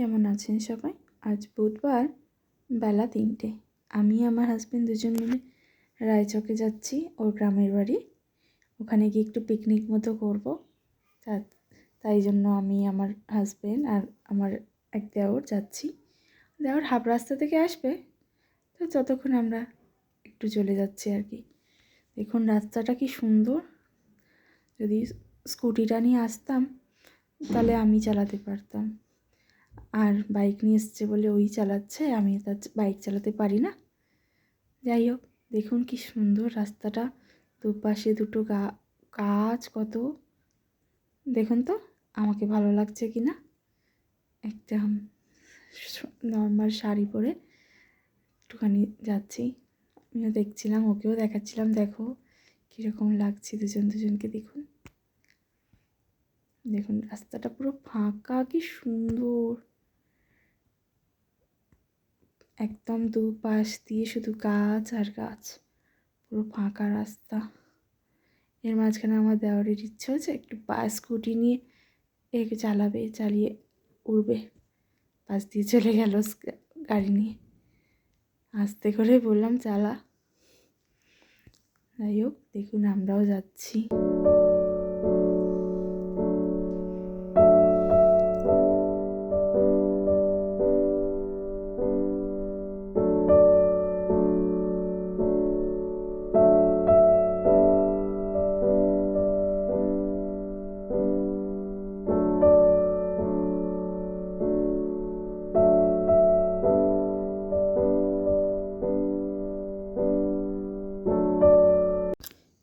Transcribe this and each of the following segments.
কেমন আছেন সবাই? আজ বুধবার বেলা 3টে। আমি আমার হাজব্যান্ড দুজন মিলে রায়চকে যাচ্ছি, ওর গ্রামের বাড়ি। ওখানে গিয়ে একটু পিকনিক মতো করবো। তাই জন্য আমি, আমার হাজব্যান্ড আর আমার এক দেওর যাচ্ছি। দেওর হাফ রাস্তা থেকে আসবে, তো যতক্ষণ আমরা একটু চলে যাচ্ছি আর কি। দেখুন রাস্তাটা কি সুন্দর। যদি স্কুটিটা নিয়ে আসতাম তাহলে আমি চালাতে পারতাম, আর বাইক নিয়ে এসছে বলে ওই চালাচ্ছে, আমি তার বাইক চালাতে পারি না। যাই হোক, দেখুন কি সুন্দর রাস্তাটা, দুপাশে দুটো গাছ কত। দেখুন তো আমাকে ভালো লাগছে কি না। একটা নর্মাল শাড়ি পরে একটুখানি যাচ্ছি। আমিও দেখছিলাম, ওকেও দেখাচ্ছিলাম, দেখো কীরকম লাগছে দুজনকে। দেখুন দেখুন রাস্তাটা পুরো ফাঁকা, কি সুন্দর। একদম দুপাশ দিয়ে শুধু গাছ আর গাছ, পুরো ফাঁকা রাস্তা। এর মাঝখানে আমার দেওয়ারের ইচ্ছে হচ্ছে একটু স্কুটি নিয়ে একে চালিয়ে উড়বে। পাশ দিয়ে চলে গেল গাড়ি নিয়ে। আস্তে করে বললাম চালা। যাই হোক, দেখুন আমরাও যাচ্ছি।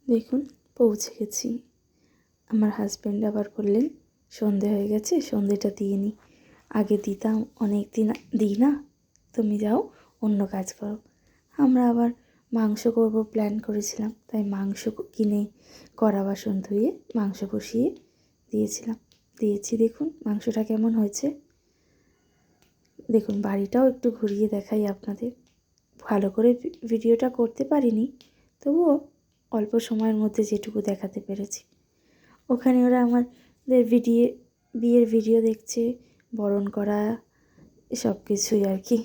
দেখুন পৌঁছে গেছি। আমার হাজব্যান্ড আবার বললেন সন্ধে হয়ে গেছে, সন্ধেটা দিয়ে নিই। আগে দিতাম, অনেক দিন দিই না, তুমি যাও অন্য কাজ করো। আমরা আবার মাংস করব প্ল্যান করেছিলাম, তাই মাংস কিনে কড়া বাসন ধুয়ে মাংস বসিয়ে দিয়েছি। দেখুন মাংসটা কেমন হয়েছে। দেখুন বাড়িটাও একটু ঘুরিয়ে দেখাই আপনাদের। ভালো করে ভিডিওটা করতে পারিনি, তবুও অল্প সময়ের মধ্যে যেটুকু দেখাতে পেরেছি। ওখানে ওরা আমাদের বিয়ের ভিডিও দেখছে, বরণ করা সব কিছুই আর কি।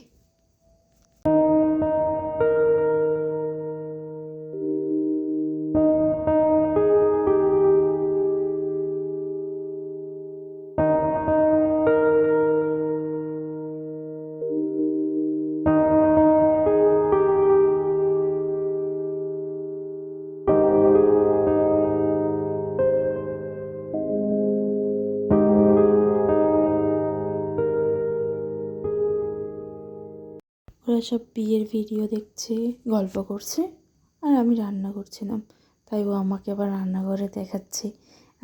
ওরা সব বিয়ের ভিডিও দেখছে, গল্প করছে, আর আমি রান্না করছিলাম। তাই ও আমাকে আবার রান্নাঘরে দেখাচ্ছে,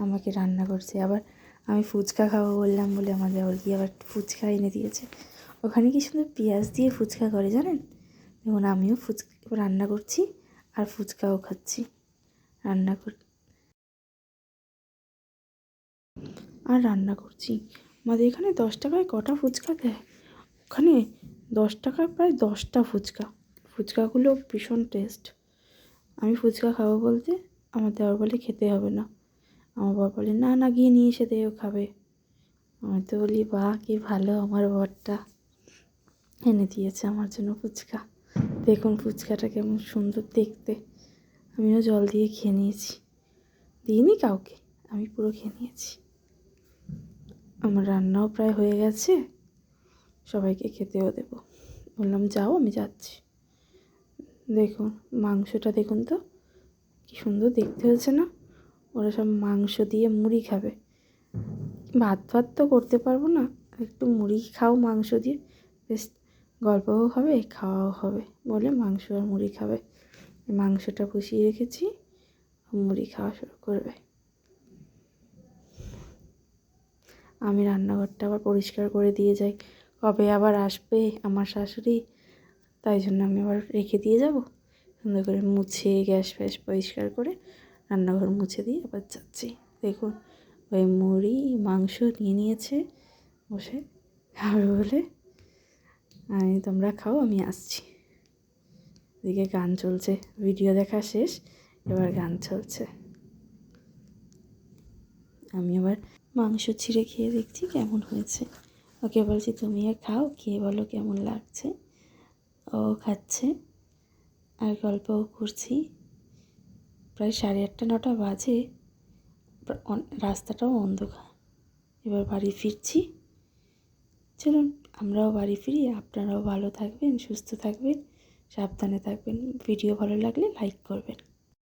আমাকে রান্না করছে। আবার আমি ফুচকা খাবো বললাম বলে আমাদের আবার গিয়ে আবার ফুচকা এনে দিয়েছে। ওখানে কি সুন্দর পেঁয়াজ দিয়ে ফুচকা করে জানেন। দেখুন আমিও রান্না করছি আর ফুচকাও খাচ্ছি। রান্না করছি। আমাদের এখানে 10 টাকায় কটা ফুচকা দেয়, ওখানে 10 টাকায় প্রায় 10টা ফুচকা। ফুচকাগুলো ভীষণ টেস্ট। আমি ফুচকা খাবো বলতে আমার দেওর বলে খেতে হবে না। আমার বাবা বলে না না, গিয়ে নিয়ে এসে দেও খাবে। আমি তো বলি বাহ কি ভালো, আমার বরটা এনে দিয়েছে আমার জন্য ফুচকা। দেখুন ফুচকাটা কেমন সুন্দর দেখতে। আমিও জল দিয়ে খেয়ে নিয়েছি, দিইনি কাউকে, আমি পুরো খেয়ে নিয়েছি। আমার রান্নাও প্রায় হয়ে গেছে, সবাইকে খেতেও দেবো। বললাম যাও, আমি যাচ্ছি। দেখুন মাংসটা দেখুন তো কি সুন্দর দেখতে হয়েছে না। ওরা সব মাংস দিয়ে মুড়ি খাবে। ভাত তো করতে পারবো না, একটু মুড়ি খাও মাংস দিয়ে, বেশ গল্পও হবে খাওয়াও হবে বলে মাংস আর মুড়ি খাবে। মাংসটা বসিয়ে রেখেছি, মুড়ি খাওয়া শুরু করবে। আমি রান্নাঘরটা আবার পরিষ্কার করে দিয়ে যাই, কবে আবার আসবে আমার শাশুড়ি, তাই জন্য আমি আবার রেখে দিয়ে যাব। সুন্দর করে মুছে গ্যাস ফ্যাস পরিষ্কার করে রান্নাঘর মুছে দিয়ে আবার যাচ্ছি। দেখুন ওই মুড়ি মাংস নিয়ে নিয়েছে বসে খাবে বলে। তোমরা খাও, আমি আসছি। এদিকে গান চলছে, ভিডিও দেখা শেষ, এবার গান চলছে। আমি আবার মাংস ছিঁড়ে খেয়ে দেখছি কেমন হয়েছে। ওকে বলছি তুমিও খাও, খেয়ে বলো কেমন লাগছে। ও খাচ্ছে আর গল্পও করছি। প্রায় 8:30-9টা বাজে, রাস্তাটাও অন্ধকার। এবার বাড়ি ফিরছি। চলুন আমরাও বাড়ি ফিরি। আপনারাও ভালো থাকবেন, সুস্থ থাকবেন, সাবধানে থাকবেন। ভিডিও ভালো লাগলে লাইক করবেন।